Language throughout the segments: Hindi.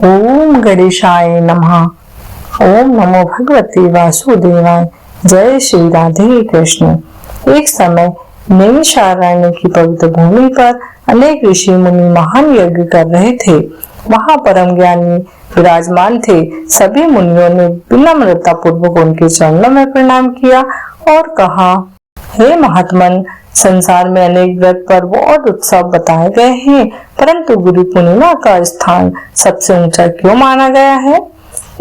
ओम गणेशाय नमः। ओम नमो भगवते वासुदेवाय। जय श्री राधे कृष्ण। एक समय नैमिषारण्य की पवित्र भूमि पर अनेक ऋषि मुनि महान यज्ञ कर रहे थे। वहां परम ज्ञानी विराजमान थे। सभी मुनियों ने विनम्रता पूर्वक उनके चरणों में प्रणाम किया और कहा, हे महात्मन, संसार में अनेक व्रत पर्व और उत्सव बताए गए हैं, परंतु गुरु पूर्णिमा का स्थान सबसे ऊंचा क्यों माना गया है?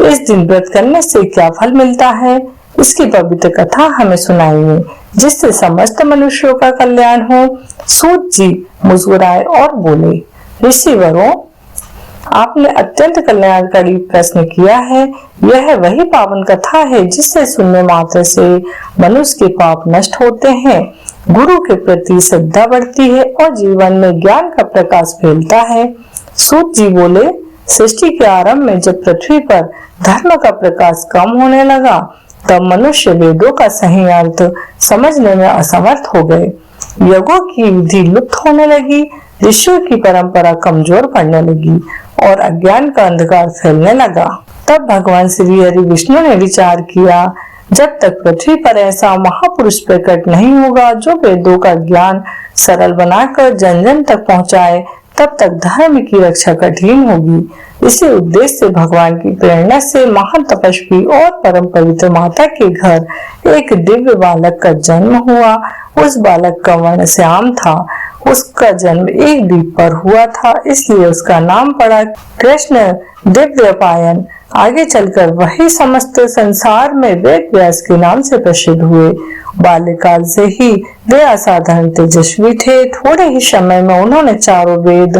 इस दिन व्रत करने से क्या फल मिलता है? इसकी पवित्र कथा हमें सुनाइए, जिससे समस्त मनुष्यों का कल्याण हो। सूत जी मुस्कुराए और बोले, ऋषिवरों, आपने अत्यंत कल्याणकारी प्रश्न किया है। यह वही पावन कथा है जिससे सुनने मात्र से मनुष्य के पाप नष्ट होते हैं, गुरु के प्रति श्रद्धा बढ़ती है और जीवन में ज्ञान का प्रकाश फैलता है। सूत जी बोले, सृष्टि के आरंभ में जब पृथ्वी पर धर्म का प्रकाश कम होने लगा, तब मनुष्य वेदों का सही अर्थ समझने में असमर्थ हो गए। यज्ञों की विधि लुप्त होने लगी, ऋषियों की परंपरा कमजोर पड़ने लगी और अज्ञान का अंधकार फैलने लगा। तब भगवान श्री हरि विष्णु ने विचार किया, जब तक पृथ्वी पर ऐसा महापुरुष प्रकट नहीं होगा जो वेदों का ज्ञान सरल बनाकर जन जन तक पहुंचाए, तब तक धर्म की रक्षा कठिन होगी। इसी उद्देश्य से भगवान की प्रेरणा से महान तपस्वी और परम पवित्र माता के घर एक दिव्य बालक का जन्म हुआ। उस बालक का वर्ण श्याम था। उसका जन्म एक द्वीप पर हुआ था, इसलिए उसका नाम पड़ा कृष्ण दिव्यपायन। आगे चलकर वही समस्त संसार में वेद व्यास के नाम से प्रसिद्ध हुए। बाल्यकाल से ही वे असाधारण तेजस्वी थे। थोड़े ही समय में उन्होंने चारों वेद,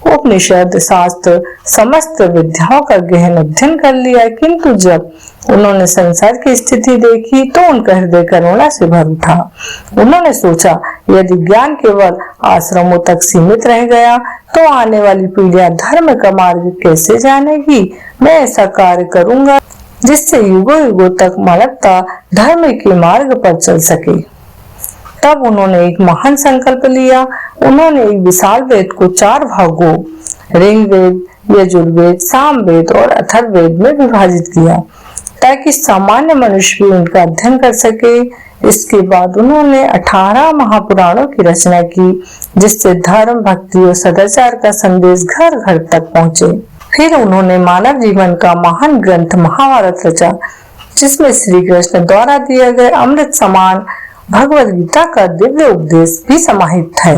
उपनिषद, शास्त्र, समस्त विद्याओं का गहन अध्ययन कर लिया, किंतु जब उन्होंने संसार की स्थिति देखी तो उनका हृदय करुणा से भर उठा। उन्होंने सोचा, यदि ज्ञान केवल आश्रमों तक सीमित रह गया तो आने वाली पीढ़ियां धर्म का मार्ग कैसे जानेगी। मैं ऐसा कार्य करूंगा जिससे युगों युगों तक मानवता धर्म के मार्ग पर चल सके। तब उन्होंने एक महान संकल्प लिया। उन्होंने एक विशाल वेद को 4 भागों ऋग्वेद, यजुर्वेद, सामवेद और अथर्ववेद में विभाजित किया, ताकि सामान्य मनुष्य भी उनका अध्ययन कर सके। इसके बाद उन्होंने 18 महापुराणों की रचना की, जिससे धर्म, भक्ति और सदाचार का संदेश घर घर तक पहुंचे। फिर उन्होंने मानव जीवन का महान ग्रंथ महाभारत रचा, जिसमें श्री कृष्ण द्वारा दिया गया अमृत समान भगवद गीता का दिव्य उपदेश भी समाहित है।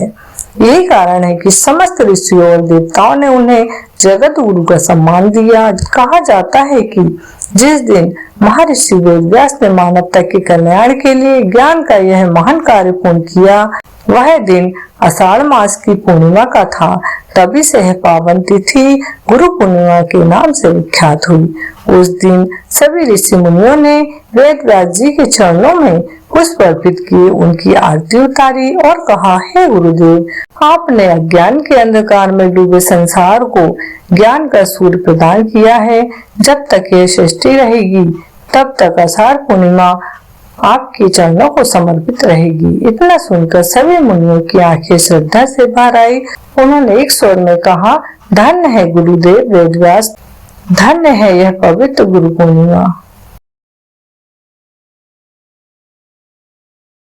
यही कारण है कि समस्त ऋषियों और देवताओं ने उन्हें जगत गुरु का सम्मान दिया। कहा जाता है कि जिस दिन महर्षि वेद व्यास ने मानवता के कल्याण के लिए ज्ञान का यह महान कार्य पूर्ण किया, वह दिन आषाढ़ मास की पूर्णिमा का था। तभी से यह पावन तिथि गुरु पूर्णिमा के नाम से विख्यात हुई। उस दिन सभी ऋषि मुनियों ने वेद व्यास जी के चरणों में पुष्प अर्पित किए, उनकी आरती उतारी और कहा, हे गुरुदेव, आपने अज्ञान के अंधकार में डूबे संसार को ज्ञान का सूर्य प्रदान किया है। जब तक यह सृष्टि रहेगी तब तक आषाढ़ पूर्णिमा आपके चरणों को समर्पित रहेगी। इतना सुनकर सभी मुनियों की आंखें श्रद्धा से भर आई। उन्होंने एक स्वर में कहा, धन्य है गुरुदेव वेद व्यास, धन्य है यह पवित्र गुरु पूर्णिमा।